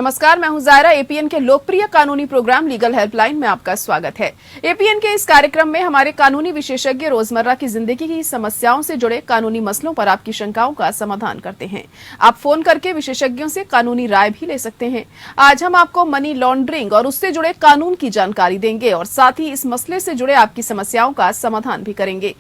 नमस्कार, मैं हूं जायरा। एपीएन के लोकप्रिय कानूनी प्रोग्राम लीगल हेल्पलाइन में आपका स्वागत है। एपीएन के इस कार्यक्रम में हमारे कानूनी विशेषज्ञ रोजमर्रा की जिंदगी की समस्याओं से जुड़े कानूनी मसलों पर आपकी शंकाओं का समाधान करते हैं। आप फोन करके विशेषज्ञों से कानूनी राय भी ले सकते हैं। आज हम आपको मनी लॉन्ड्रिंग और उससे जुड़े कानून की जानकारी देंगे और साथ ही इस मसले से जुड़े आपकी समस्याओं का समाधान भी करेंगे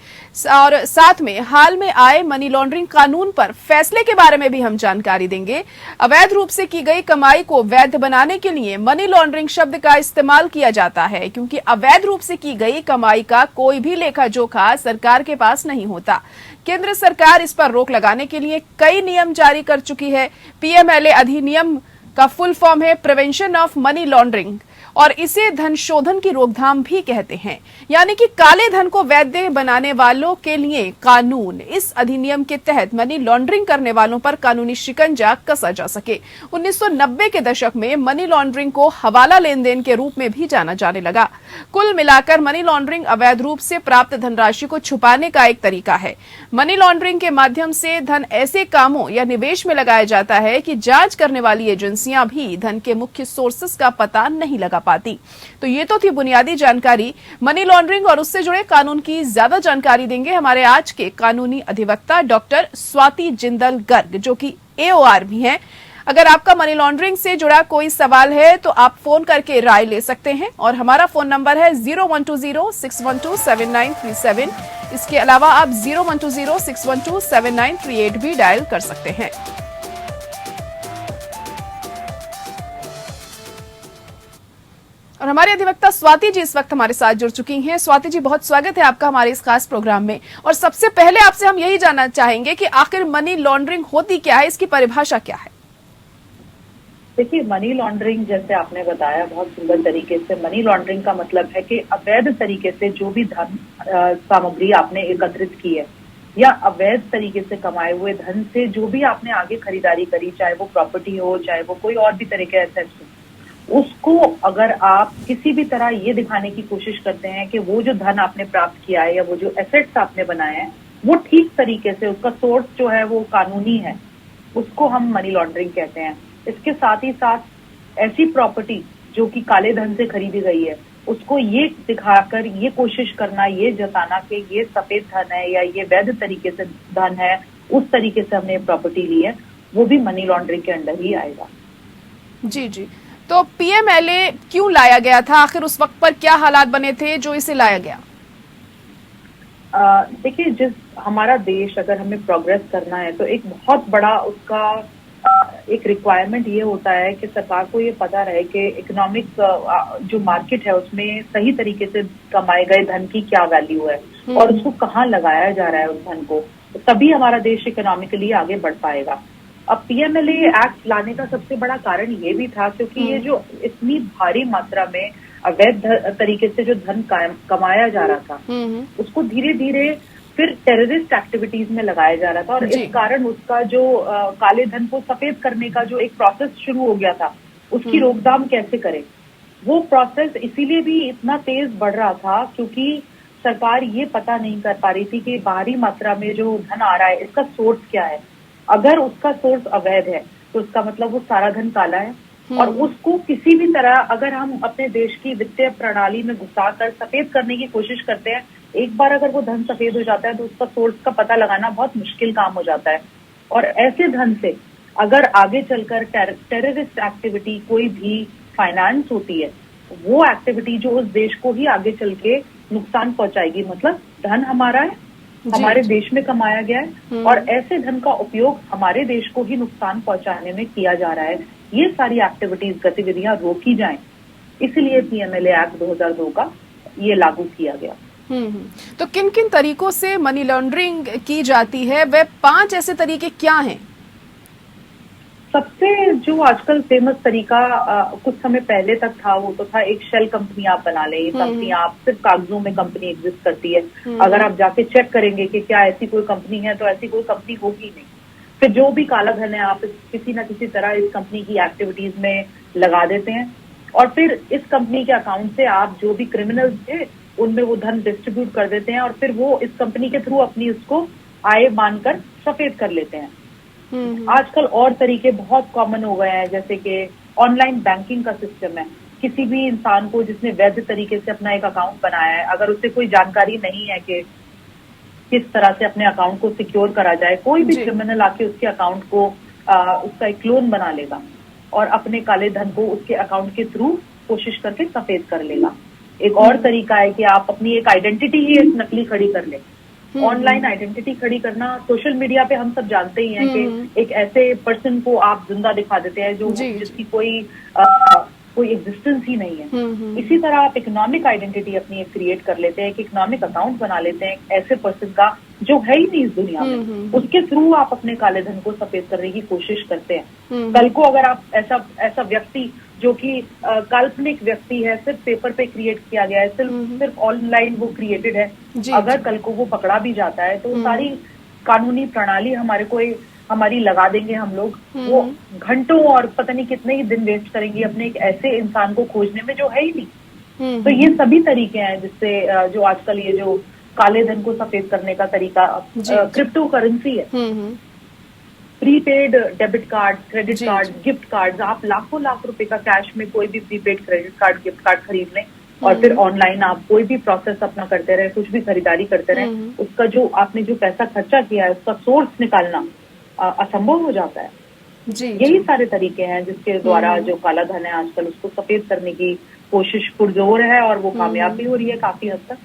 और साथ में हाल में आए मनी लॉन्ड्रिंग कानून पर फैसले के बारे में भी हम जानकारी देंगे। अवैध रूप से की गई कमाई को वैध बनाने के लिए मनी लॉन्ड्रिंग शब्द का इस्तेमाल किया जाता है, क्योंकि अवैध रूप से की गई कमाई का कोई भी लेखा जोखा सरकार के पास नहीं होता। केंद्र सरकार इस पर रोक लगाने के लिए कई नियम जारी कर चुकी है। पीएमएलए अधिनियम का फुल फॉर्म है प्रिवेंशन ऑफ मनी लॉन्ड्रिंग और इसे धन शोधन की रोकथाम भी कहते हैं, यानी कि काले धन को वैध बनाने वालों के लिए कानून। इस अधिनियम के तहत मनी लॉन्ड्रिंग करने वालों पर कानूनी शिकंजा कसा जा सके। 1990 के दशक में मनी लॉन्ड्रिंग को हवाला लेन देन के रूप में भी जाना जाने लगा। कुल मिलाकर मनी लॉन्ड्रिंग अवैध रूप से प्राप्त धनराशि को छुपाने का एक तरीका है। मनी लॉन्ड्रिंग के माध्यम से धन ऐसे कामों या निवेश में लगाया जाता है कि जांच करने वाली एजेंसियां भी धन के मुख्य सोर्सेस का पता नहीं लगा पाती। तो ये तो थी बुनियादी जानकारी। मनी लॉन्ड्रिंग और उससे जुड़े कानून की ज्यादा जानकारी देंगे हमारे आज के कानूनी अधिवक्ता डॉक्टर स्वाति जिंदल गर्ग, जो कि एओआर भी हैं। अगर आपका मनी लॉन्ड्रिंग से जुड़ा कोई सवाल है तो आप फोन करके राय ले सकते हैं और हमारा फोन नंबर है 0120-612-7937। इसके अलावा आप 0120-612-7938 भी डायल कर सकते हैं। और हमारे अधिवक्ता स्वाति जी इस वक्त हमारे साथ जुड़ चुकी हैं। स्वाति जी, बहुत स्वागत है आपका हमारे इस खास प्रोग्राम में। और सबसे पहले आपसे हम यही जानना चाहेंगे कि आखिर मनी लॉन्ड्रिंग होती क्या है, इसकी परिभाषा क्या है? देखिए, मनी लॉन्ड्रिंग जैसे आपने बताया बहुत सुंदर तरीके से, मनी लॉन्ड्रिंग का मतलब है कि अवैध तरीके से जो भी धन सामग्री आपने एकत्रित की है या अवैध तरीके से कमाए हुए धन से जो भी आपने आगे खरीदारी करी, चाहे वो प्रॉपर्टी हो, चाहे वो कोई और भी तरह के एसेट्स हो, उसको अगर आप किसी भी तरह ये दिखाने की कोशिश करते हैं कि वो जो धन आपने प्राप्त किया है या वो जो एसेट्स आपने बनाए हैं वो ठीक तरीके से, उसका सोर्स जो है वो कानूनी है, उसको हम मनी लॉन्ड्रिंग कहते हैं। इसके साथ ही साथ ऐसी प्रॉपर्टी जो कि काले धन से खरीदी गई है उसको ये दिखाकर ये कोशिश करना, ये जताना कि ये सफेद धन है या ये वैध तरीके से धन है, उस तरीके से हमने प्रॉपर्टी ली है, वो भी मनी लॉन्ड्रिंग के अंडर ही आएगा। जी जी। तो पीएमएलए क्यों लाया गया था? आखिर उस वक्त पर क्या हालात बने थे जो इसे लाया गया? देखिए, जिस हमारा देश अगर हमें प्रोग्रेस करना है तो एक बहुत बड़ा उसका एक रिक्वायरमेंट ये होता है कि सरकार को ये पता रहे कि इकोनॉमिक जो मार्केट है उसमें सही तरीके से कमाए गए धन की क्या वैल्यू है और उसको कहाँ लगाया जा रहा है उस धन को, तभी हमारा देश इकोनॉमिकली आगे बढ़ पाएगा। अब पीएमएलए एक्ट लाने का सबसे बड़ा कारण ये भी था क्योंकि ये जो इतनी भारी मात्रा में अवैध तरीके से जो धन कमाया जा रहा था उसको धीरे धीरे फिर टेररिस्ट एक्टिविटीज में लगाया जा रहा था और इस कारण उसका जो काले धन को सफेद करने का जो एक प्रोसेस शुरू हो गया था, उसकी रोकथाम कैसे करें, वो प्रोसेस इसीलिए भी इतना तेज बढ़ रहा था क्योंकि सरकार ये पता नहीं कर पा रही थी कि भारी मात्रा में जो धन आ रहा है इसका सोर्स क्या है। अगर उसका सोर्स अवैध है तो उसका मतलब वो सारा धन काला है और उसको किसी भी तरह अगर हम अपने देश की वित्तीय प्रणाली में घुसाकर सफेद करने की कोशिश करते हैं, एक बार अगर वो धन सफेद हो जाता है तो उसका सोर्स का पता लगाना बहुत मुश्किल काम हो जाता है। और ऐसे धन से अगर आगे चलकर टेररिस्ट एक्टिविटी कोई भी फाइनेंस होती है, वो एक्टिविटी जो उस देश को ही आगे चल के नुकसान पहुंचाएगी, मतलब धन हमारा है, हमारे देश में कमाया गया है और ऐसे धन का उपयोग हमारे देश को ही नुकसान पहुंचाने में किया जा रहा है। ये सारी एक्टिविटीज, गतिविधियां रोकी जाएं, इसलिए पीएमएलए एक्ट 2002 का ये लागू किया गया। तो किन किन तरीकों से मनी लॉन्ड्रिंग की जाती है, वे 5 ऐसे तरीके क्या हैं? सबसे जो आजकल फेमस तरीका कुछ समय पहले तक था वो तो था एक शेल कंपनी आप बना लें। ये कंपनी आप सिर्फ कागजों में कंपनी एग्जिस्ट करती है, अगर आप जाके चेक करेंगे कि क्या ऐसी कोई कंपनी है तो ऐसी कोई कंपनी होगी नहीं। फिर जो भी काला धन है आप किसी न किसी तरह इस कंपनी की एक्टिविटीज में लगा देते हैं और फिर इस कंपनी के अकाउंट से आप जो भी क्रिमिनल्स थे उनमें वो धन डिस्ट्रीब्यूट कर देते हैं और फिर वो इस कंपनी के थ्रू अपनी उसको आय मानकर सफेद कर लेते हैं। आजकल और तरीके बहुत कॉमन हो गए हैं, जैसे कि ऑनलाइन बैंकिंग का सिस्टम है। किसी भी इंसान को जिसने वैध तरीके से अपना एक अकाउंट बनाया है, अगर उसे कोई जानकारी नहीं है कि किस तरह से अपने अकाउंट को सिक्योर करा जाए, कोई भी क्रिमिनल आके उसके अकाउंट को उसका एक क्लोन बना लेगा और अपने काले धन को उसके अकाउंट के थ्रू कोशिश करके सफेद कर लेगा। एक और तरीका है कि आप अपनी एक आइडेंटिटी ही एक नकली खड़ी कर ले। ऑनलाइन आइडेंटिटी खड़ी करना, सोशल मीडिया पे हम सब जानते ही हैं कि एक ऐसे पर्सन को आप जिंदा दिखा देते हैं जो जिसकी कोई एग्जिस्टेंस ही नहीं है। इसी तरह आप इकोनॉमिक आइडेंटिटी अपनी एक क्रिएट कर लेते हैं, एक इकोनॉमिक अकाउंट बना लेते हैं ऐसे पर्सन का जो है ही नहीं इस दुनिया में, उसके थ्रू आप अपने काले धन को सफेद करने की कोशिश करते हैं। कल को अगर आप ऐसा व्यक्ति जो कि काल्पनिक व्यक्ति है, सिर्फ पेपर पे क्रिएट किया गया है, सिर्फ ऑनलाइन वो क्रिएटेड है, अगर कल को वो पकड़ा भी जाता है तो सारी कानूनी प्रणाली हमारी लगा देंगे हम लोग। वो घंटों और पता नहीं कितने ही दिन वेस्ट करेंगे अपने एक ऐसे इंसान को खोजने में जो है ही नहीं। तो ये सभी तरीके हैं जिससे जो आजकल ये जो काले धन को सफेद करने का तरीका क्रिप्टो करेंसी है। Prepaid debit card, credit card, gift card, आप लाखों लाख रुपए का कैश में कोई भी prepaid credit card, gift card खरीद लें और फिर ऑनलाइन आप कोई भी प्रोसेस अपना करते रहे, कुछ भी खरीदारी करते रहे, उसका जो आपने जो पैसा खर्चा किया है उसका सोर्स निकालना असंभव हो जाता है। यही सारे तरीके हैं जिसके द्वारा जो काला धन है आजकल उसको सफेद करने की कोशिश पुरजोर है और वो कामयाब भी हो रही है काफी हद तक।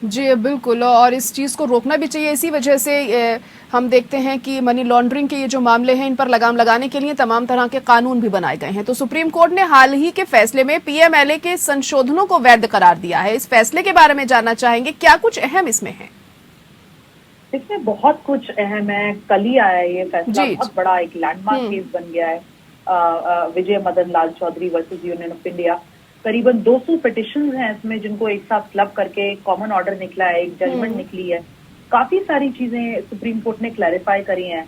जी बिल्कुल, और इस चीज़ को रोकना भी चाहिए। इसी वजह से हम देखते हैं कि मनी लॉन्ड्रिंग के ये जो मामले हैं इन पर लगाम लगाने के लिए तमाम तरह के कानून भी बनाए गए हैं। तो सुप्रीम कोर्ट ने हाल ही के फैसले में पीएमएलए के संशोधनों को वैध करार दिया है। इस फैसले के बारे में जानना चाहेंगे, क्या कुछ अहम इसमें है? इसमें बहुत कुछ अहम है। कल ही आया ये फैसला, बहुत बड़ा एक लैंडमार्क केस बन गया है। Vijay Madan Lal Chaudhary versus Union of India. करीबन 200 पिटिशंस हैं इसमें जिनको एक साथ क्लब करके कॉमन ऑर्डर निकला है, एक जजमेंट निकली है। काफी सारी चीजें सुप्रीम कोर्ट ने क्लैरिफाई करी हैं।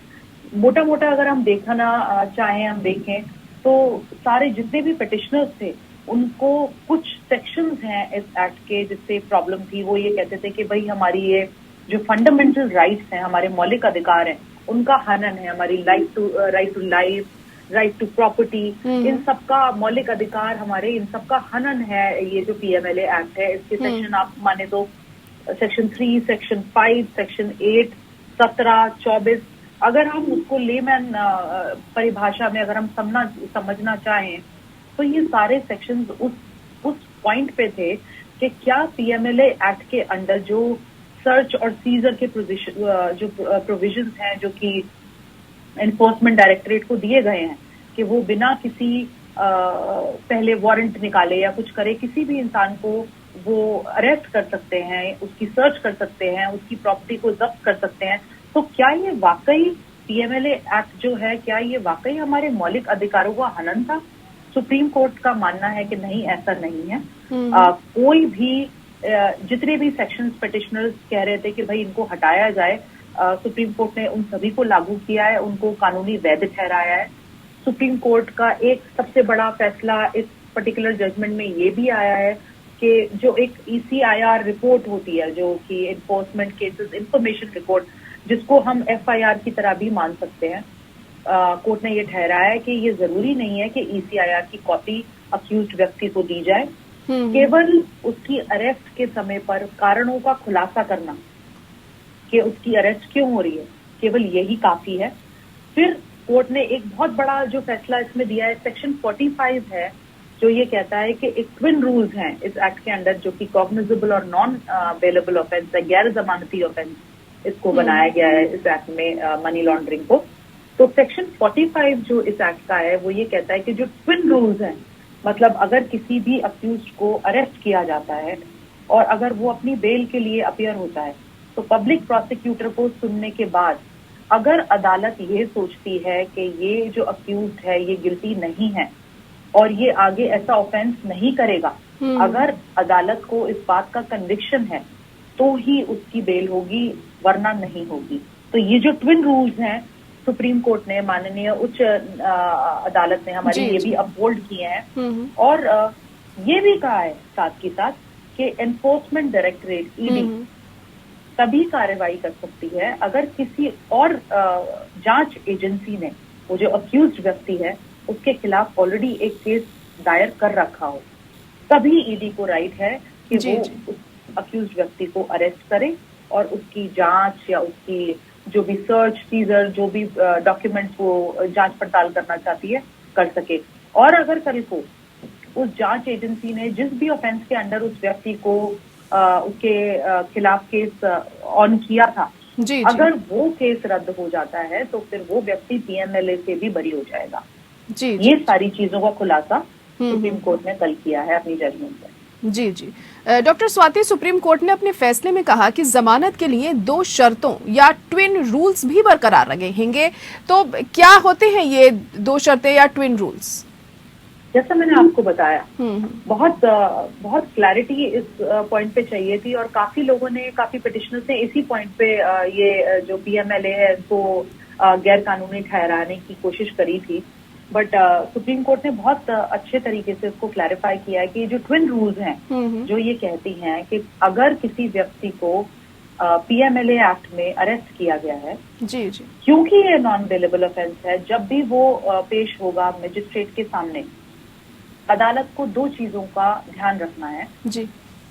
मोटा मोटा अगर हम देखना चाहें, हम देखें तो सारे जितने भी पिटिशनर्स थे उनको कुछ सेक्शंस हैं इस एक्ट के जिससे प्रॉब्लम थी। वो ये कहते थे कि भाई हमारी ये जो फंडामेंटल राइट्स हैं, हमारे मौलिक अधिकार हैं, उनका हनन है। हमारी right to life, right to property, इन सबका मौलिक अधिकार हमारे, इन सबका हनन है ये जो पीएमएलए एक्ट है। इसके सेक्शन आप माने तो सेक्शन 3, सेक्शन 5, सेक्शन 8, 17, 24, अगर हम उसको लेमैन परिभाषा में अगर हम समझना चाहें तो ये सारे सेक्शंस उस पॉइंट पे थे कि क्या पीएमएलए एक्ट के अंडर जो सर्च और सीजर के जो प्रोविजंस हैं जो कि एनफोर्समेंट डायरेक्टरेट को दिए गए हैं कि वो बिना किसी पहले वारंट निकाले या कुछ करे किसी भी इंसान को वो अरेस्ट कर सकते हैं, उसकी सर्च कर सकते हैं, उसकी प्रॉपर्टी को जब्त कर सकते हैं। तो क्या ये वाकई पीएमएलए एक्ट जो है, क्या ये वाकई हमारे मौलिक अधिकारों का हनन था? सुप्रीम कोर्ट का मानना है कि नहीं, ऐसा नहीं है। कोई भी जितने भी सेक्शंस पिटिशनर्स कह रहे थे कि भाई इनको हटाया जाए, सुप्रीम कोर्ट ने उन सभी को लागू किया है, उनको कानूनी वैध ठहराया है। सुप्रीम कोर्ट का एक सबसे बड़ा फैसला इस पर्टिकुलर जजमेंट में ये भी आया है कि जो एक ईसीआईआर रिपोर्ट होती है, जो कि एनफोर्समेंट केसेस इंफॉर्मेशन रिपोर्ट, जिसको हम एफआईआर की तरह भी मान सकते हैं, कोर्ट ने ये ठहराया है कि ये जरूरी नहीं है कि ईसीआईआर की कॉपी अक्यूज्ड व्यक्ति को दी जाए। केवल उसकी अरेस्ट के समय पर कारणों का खुलासा करना कि उसकी अरेस्ट क्यों हो रही है, केवल यही काफी है। फिर कोर्ट ने एक बहुत बड़ा जो फैसला इसमें दिया है, सेक्शन 45 है, जो ये कहता है कि एक ट्विन रूल्स हैं इस एक्ट के अंदर जो कि कॉग्निजेबल और नॉन अवेलेबल ऑफेंस है, गैर जमानती ऑफेंस इसको बनाया गया है इस एक्ट में मनी लॉन्ड्रिंग को। तो सेक्शन 45 जो इस एक्ट का है वो ये कहता है कि जो ट्विन रूल्स हैं, मतलब अगर किसी भी अक्यूज्ड को अरेस्ट किया जाता है और अगर वो अपनी बेल के लिए अपीयर होता है तो पब्लिक प्रोसिक्यूटर को सुनने के बाद अगर अदालत ये सोचती है कि ये जो अक्यूज्ड है ये गिल्टी नहीं है और ये आगे ऐसा ऑफेंस नहीं करेगा, अगर अदालत को इस बात का कन्विक्शन है तो ही उसकी बेल होगी, वरना नहीं होगी। तो ये जो ट्विन रूल्स हैं सुप्रीम कोर्ट ने, माननीय उच्च अदालत ने हमारे ये भी अपहोल्ड किए हैं और ये भी कहा है साथ ही साथ कि एनफोर्समेंट डायरेक्टरेट ईडी तभी कार्रवाई कर सकती है अगर किसी और जांच एजेंसी ने, वो जो अक्यूज्ड व्यक्ति है उसके खिलाफ ऑलरेडी एक केस दायर कर रखा हो, तभी ईडी को राइट है कि जी, वो जी। उस अक्यूज व्यक्ति को अरेस्ट करे और उसकी जांच या उसकी जो भी सर्च सीजर जो भी डॉक्यूमेंट्स वो जांच पड़ताल करना चाहती है कर सके। और अगर कल को उस जांच एजेंसी ने जिस भी ऑफेंस के अंडर उस व्यक्ति को उसके खिलाफ केस ऑन किया था, जी, जी। अगर वो केस रद्द हो जाता है तो फिर वो व्यक्ति पीएमएलए से भी बरी हो जाएगा। जी, ये जी। सारी चीजों का खुलासा हम्म, सुप्रीम कोर्ट ने कल किया है अपनी जजमेंट में। जी, जी। डॉक्टर स्वाति, सुप्रीम कोर्ट ने अपने फैसले में कहा कि जमानत के लिए 2 शर्तों या ट्विन रूल्स भी बरकरार रहेंगे। तो क्या होते हैं ये 2 शर्तें या ट्विन रूल्स? जैसा मैंने आपको बताया, हम्म, बहुत क्लैरिटी इस पॉइंट पे चाहिए थी और काफी पिटिशनर्स ने इसी पॉइंट पे ये जो पीएमएलए है इसको गैर कानूनी ठहराने की कोशिश करी थी। बट सुप्रीम कोर्ट ने बहुत अच्छे तरीके से इसको क्लैरिफाई किया है कि जो ट्विन रूल्स हैं जो ये कहती हैं कि अगर किसी व्यक्ति को पीएमएलए एक्ट में अरेस्ट किया गया है, जी, जी। क्योंकि ये नॉन बेलेबल ऑफेंस है, जब भी वो पेश होगा मजिस्ट्रेट के सामने, अदालत को 2 चीजों का ध्यान रखना है। जी।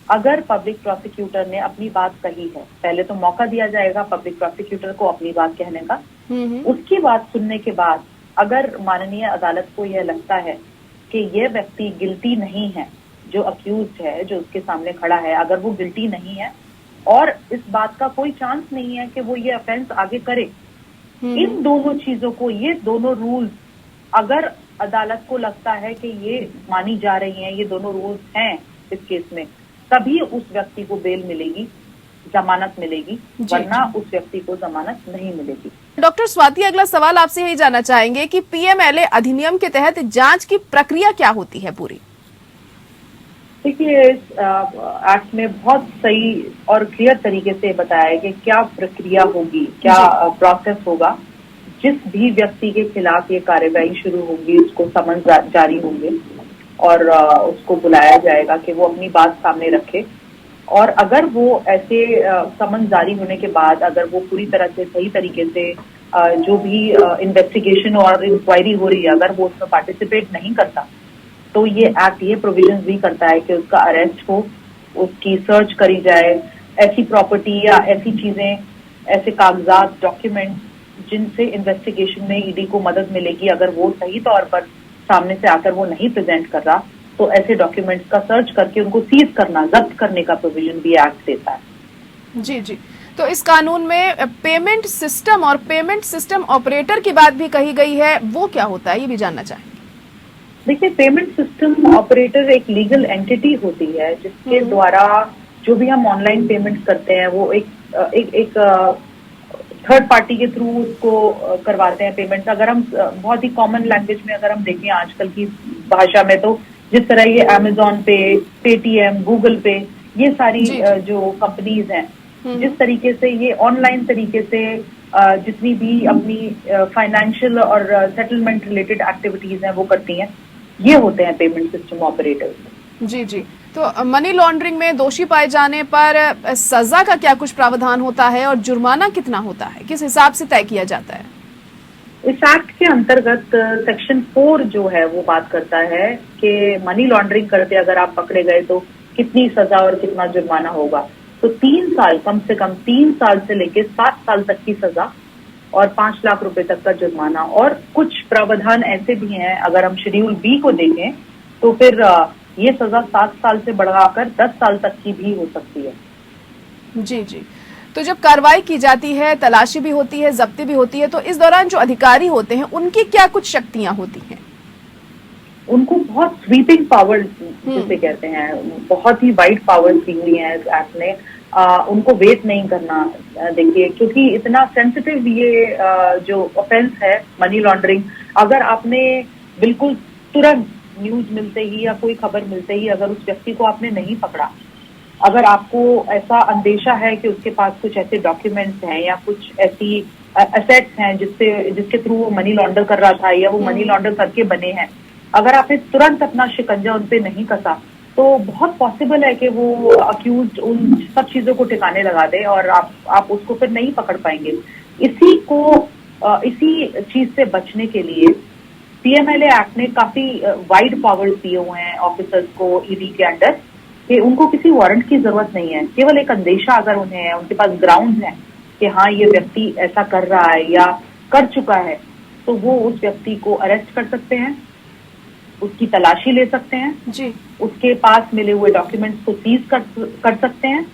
अगर पब्लिक प्रोसिक्यूटर ने अपनी बात कही है, पहले तो मौका दिया जाएगा पब्लिक प्रोसिक्यूटर को अपनी बात कहने का। उसकी बात सुनने के बाद अगर माननीय अदालत को यह लगता है कि यह व्यक्ति गिल्टी नहीं है, जो अक्यूज्ड है, जो उसके सामने खड़ा है, अगर वो गिल्टी नहीं है और इस बात का कोई चांस नहीं है कि वो ये ऑफेंस आगे करे, इन दोनों चीजों को, ये दोनों रूल्स अगर अदालत को लगता है कि ये मानी जा रही हैं, ये दोनों रूल्स हैं इस केस में, तभी उस व्यक्ति को बेल मिलेगी, जमानत मिलेगी, वरना उस व्यक्ति को जमानत नहीं मिलेगी। डॉक्टर स्वाति, अगला सवाल आपसे यही जानना चाहेंगे कि पीएमएलए अधिनियम के तहत जांच की प्रक्रिया क्या होती है पूरी? देखिए, इस एक्ट में बहुत सही और क्लियर तरीके से बताया है कि क्या प्रक्रिया होगी, क्या प्रोसेस होगा। जिस भी व्यक्ति के खिलाफ ये कार्यवाही शुरू होगी उसको समन जारी होंगे और उसको बुलाया जाएगा कि वो अपनी बात सामने रखे। और अगर वो ऐसे समन जारी होने के बाद अगर वो पूरी तरह से सही तरीके से जो भी इन्वेस्टिगेशन और इंक्वायरी हो रही है, अगर वो उसमें पार्टिसिपेट नहीं करता, तो ये एक्ट ये प्रोविजंस भी करता है कि उसका अरेस्ट हो, उसकी सर्च करी जाए, ऐसी प्रॉपर्टी या ऐसी चीजें, ऐसे कागजात, डॉक्यूमेंट्स जिनसे इन्वेस्टिगेशन में ईडी को मदद मिलेगी, अगर वो सही तौर पर सामने से आकर वो नहीं प्रेजेंट कर रहा, तो ऐसे डॉक्यूमेंट्स का सर्च करके उनको सीज करना, जब्त करने का प्रोविजन भी एक्ट देता है। जी, जी। तो इस कानून में पेमेंट सिस्टम और पेमेंट सिस्टम ऑपरेटर की बात भी कही गई है, वो क्या होता है, ये भी जानना चाहेंगे। देखिए, पेमेंट सिस्टम ऑपरेटर एक लीगल एंटिटी होती है जिसके द्वारा जो भी हम ऑनलाइन पेमेंट करते हैं वो एक थर्ड पार्टी के थ्रू उसको करवाते हैं पेमेंट। अगर हम बहुत ही कॉमन लैंग्वेज में अगर हम देखें आजकल की भाषा में, तो जिस तरह ये अमेजोन पे, पेटीएम, गूगल पे, ये सारी जो कंपनीज हैं, जिस तरीके से ये ऑनलाइन तरीके से जितनी भी अपनी फाइनेंशियल और सेटलमेंट रिलेटेड एक्टिविटीज हैं वो करती हैं, ये होते हैं पेमेंट सिस्टम ऑपरेटर्स। जी, जी। तो मनी लॉन्ड्रिंग में दोषी पाए जाने पर सजा का क्या कुछ प्रावधान होता है और जुर्माना कितना होता है, किस हिसाब से तय किया जाता है? इस एक्ट के अंतर्गत सेक्शन 4 जो है वो बात करता है कि मनी लॉन्ड्रिंग करते अगर आप पकड़े गए तो कितनी सजा और कितना जुर्माना होगा। तो 3 साल, कम से कम 3 साल से लेकर 7 साल तक की सजा और 5 लाख रुपए तक का जुर्माना। और कुछ प्रावधान ऐसे भी हैं, अगर हम शेड्यूल बी को देखें तो फिर ये सजा 7 साल से बढ़ाकर 10 साल तक की भी हो सकती है। जी, जी। तो जब कार्रवाई की जाती है, तलाशी भी होती है, जब्ती भी होती है, तो इस दौरान जो अधिकारी होते हैं उनकी क्या कुछ शक्तियां होती हैं? उनको बहुत स्वीपिंग पावर्स जिसे कहते हैं, बहुत ही वाइड पावर्स दी हुई हैं इस एक्ट ने। उनको वेट नहीं करना। देखिए, क्योंकि इतना सेंसिटिव ये जो ऑफेंस है मनी लॉन्ड्रिंग, अगर आपने बिल्कुल तुरंत न्यूज मिलते ही या कोई खबर मिलते ही अगर उस व्यक्ति को आपने नहीं पकड़ा, अगर आपको ऐसा अंदेशा है कि उसके पास कुछ ऐसे डॉक्यूमेंट्स हैं या कुछ ऐसी एसेट्स हैं जिसके थ्रू वो मनी लॉन्डर कर रहा था या वो मनी लॉन्डर करके बने हैं, अगर आपने तुरंत अपना शिकंजा उन पे नहीं कसा, तो बहुत पॉसिबल है कि वो अक्यूज उन सब चीजों को ठिकाने लगा दे और आप उसको फिर नहीं पकड़ पाएंगे। इसी चीज से बचने के लिए पीएमएलए एक्ट ने काफी वाइड पावर्स दिए हुए हैं ऑफिसर्स को ईडी के अंडर, कि उनको किसी वारंट की जरूरत नहीं है। केवल एक अंदेशा अगर उन्हें है, उनके पास ग्राउंड है कि हाँ ये व्यक्ति ऐसा कर रहा है या कर चुका है, तो वो उस व्यक्ति को अरेस्ट कर सकते हैं, उसकी तलाशी ले सकते हैं जी, उसके पास मिले हुए डॉक्यूमेंट्स को सीज कर सकते हैं,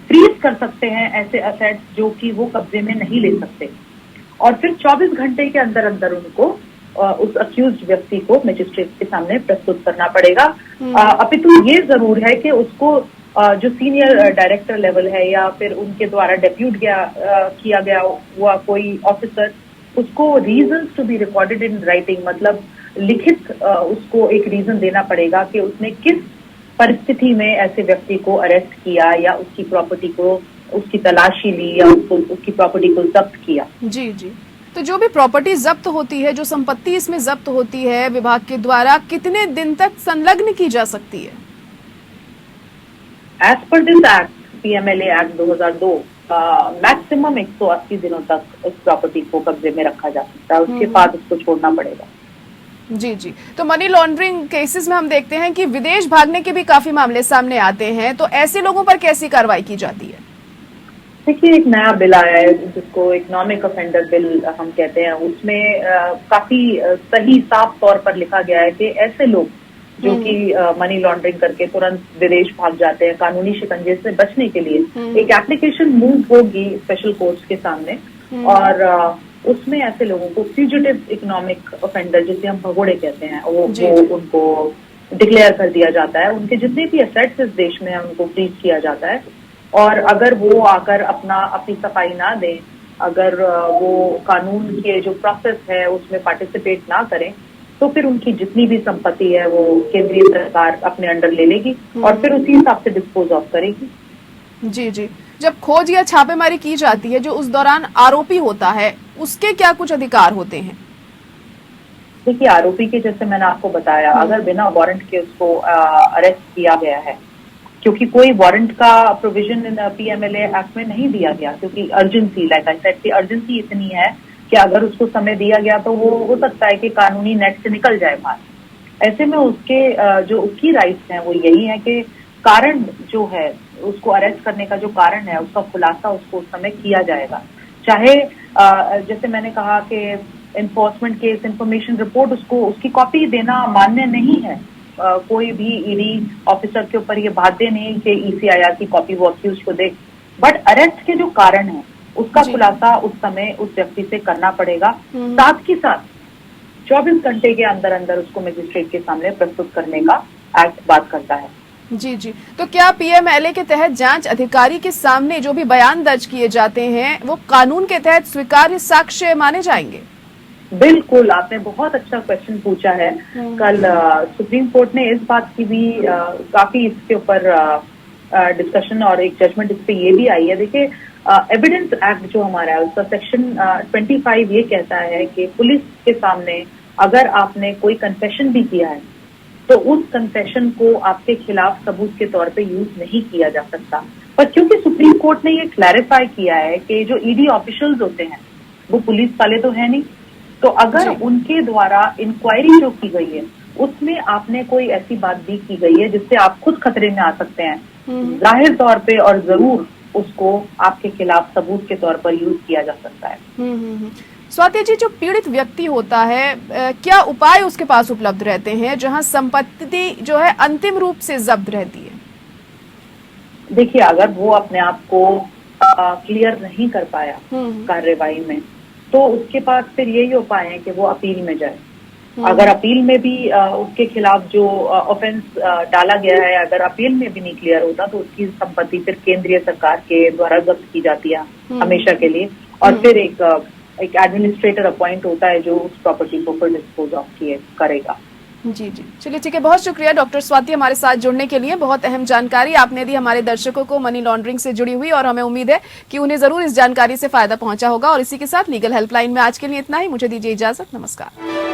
फ्रीज कर सकते हैं ऐसे असेट्स जो कि वो कब्जे में नहीं ले सकते, और फिर 24 घंटे के अंदर अंदर उनको उस अक्यूज्ड व्यक्ति को मजिस्ट्रेट के सामने प्रस्तुत करना पड़ेगा। अपितु ये जरूर है कि उसको जो सीनियर डायरेक्टर लेवल है या फिर उनके द्वारा डेप्यूट किया गया हुआ कोई ऑफिसर, उसको reasons to be recorded in writing, मतलब लिखित उसको एक रीजन देना पड़ेगा कि उसने किस परिस्थिति में ऐसे व्यक्ति को अरेस्ट किया या उसकी प्रॉपर्टी को, उसकी तलाशी ली या उसकी प्रॉपर्टी को जब्त किया। जी जी। तो जो भी प्रॉपर्टी जब्त होती है, जो संपत्ति इसमें जब्त होती है विभाग के द्वारा, कितने दिन तक संलग्न की जा सकती है? As per this act, PMLA act 2002, maximum 180 दिनों तक उस प्रॉपर्टी को कब्जे में रखा जा सकता है, उसके बाद उसको छोड़ना पड़ेगा। जी जी। तो मनी लॉन्ड्रिंग केसेस में हम देखते हैं कि विदेश भागने के भी काफी मामले सामने आते हैं, तो ऐसे लोगों पर कैसी कार्रवाई की जाती है? देखिए, एक नया बिल आया है जिसको इकोनॉमिक ऑफेंडर बिल हम कहते हैं, उसमें काफी सही साफ तौर पर लिखा गया है कि ऐसे लोग जो कि मनी लॉन्ड्रिंग करके तुरंत विदेश भाग जाते हैं, कानूनी शिकंजे से बचने के लिए एक एप्लीकेशन मूव होगी स्पेशल कोर्ट्स के सामने, और उसमें ऐसे लोगों को फ्यूजिटिव इकोनॉमिक ऑफेंडर, जिसे हम भगोड़े कहते हैं, वो उनको डिक्लेयर कर दिया जाता है। उनके जितने भी असेट्स इस देश में हैं उनको फ्रीज किया जाता है, और अगर वो आकर अपनी सफाई ना दें, अगर वो कानून के जो प्रोसेस है उसमें पार्टिसिपेट ना करें, तो फिर उनकी जितनी भी संपत्ति है वो केंद्रीय सरकार अपने अंडर ले लेगी और फिर उसी हिसाब से डिस्पोज ऑफ करेगी। जी जी। जब खोज या छापेमारी की जाती है, जो उस दौरान आरोपी होता है, उसके क्या कुछ अधिकार होते हैं? देखिए, आरोपी के जैसे मैंने आपको बताया, अगर बिना वारंट के उसको अरेस्ट किया गया है, क्योंकि कोई वारंट का प्रोविजन इन पीएमएलए एक्ट में नहीं दिया गया, क्योंकि अर्जेंसी, लाइक आई सेड, की अर्जेंसी इतनी है कि अगर उसको समय दिया गया तो वो हो सकता है कि कानूनी नेट से निकल जाए बाहर। ऐसे में उसके जो उसकी राइट्स हैं वो यही है कि कारण जो है, उसको अरेस्ट करने का जो कारण है, उसका खुलासा उसको उस समय किया जाएगा। चाहे जैसे मैंने कहा कि एनफोर्समेंट केस इंफॉर्मेशन रिपोर्ट, उसको उसकी कॉपी देना मान्य नहीं है। कोई भी ईडी ऑफिसर के ऊपर ये बाध्य नहीं कि ईसीआईआर की कॉपी वो अक्यूज को दे, बट अरेस्ट के जो कारण है उसका खुलासा उस समय उस व्यक्ति से करना पड़ेगा। साथ ही साथ 24 घंटे के अंदर अंदर उसको मजिस्ट्रेट के सामने प्रस्तुत करने का एक्ट बात करता है। जी जी। तो क्या पीएमएलए के तहत जांच अधिकारी के सामने जो भी बयान दर्ज किए जाते हैं वो कानून के तहत स्वीकार्य साक्ष्य माने जाएंगे? बिल्कुल, आपने बहुत अच्छा क्वेश्चन पूछा है। कल सुप्रीम कोर्ट ने इस बात की भी काफी इसके ऊपर डिस्कशन और एक जजमेंट इस पे ये भी आई है। देखिए, एविडेंस एक्ट जो हमारा है उसका सेक्शन 25 ये कहता है कि पुलिस के सामने अगर आपने कोई कन्फेशन भी किया है तो उस कन्फेशन को आपके खिलाफ सबूत के तौर पे यूज नहीं किया जा सकता। पर क्योंकि सुप्रीम कोर्ट ने ये क्लैरिफाई किया है कि जो ईडी ऑफिशियल्स होते हैं वो पुलिस वाले तो है नहीं, तो अगर उनके द्वारा इंक्वायरी जो की गई है उसमें आपने कोई ऐसी बात भी की गई है जिससे आप खुद खतरे में आ सकते हैं, जाहिर तौर पे और जरूर उसको आपके खिलाफ सबूत के तौर पर यूज किया जा सकता है। स्वाति जी, जो पीड़ित व्यक्ति होता है, क्या उपाय उसके पास उपलब्ध रहते हैं जहां संपत्ति जो है अंतिम रूप से जब्त रहती है? देखिए, अगर वो अपने आप को क्लियर नहीं कर पाया कार्रवाई में, तो उसके पास फिर यही उपाय है कि वो अपील में जाए। अगर अपील में भी उसके खिलाफ जो ऑफेंस डाला गया है, अगर अपील में भी नहीं क्लियर होता तो उसकी संपत्ति फिर केंद्रीय सरकार के द्वारा जब्त की जाती है हमेशा के लिए, और फिर एक एडमिनिस्ट्रेटर अपॉइंट होता है जो उस प्रॉपर्टी को फिर डिस्पोज ऑफ करेगा। जी जी, चलिए ठीक है, बहुत शुक्रिया डॉक्टर स्वाति हमारे साथ जुड़ने के लिए। बहुत अहम जानकारी आपने दी हमारे दर्शकों को मनी लॉन्ड्रिंग से जुड़ी हुई, और हमें उम्मीद है कि उन्हें जरूर इस जानकारी से फायदा पहुंचा होगा। और इसी के साथ लीगल हेल्पलाइन में आज के लिए इतना ही। मुझे दीजिए इजाजत, नमस्कार।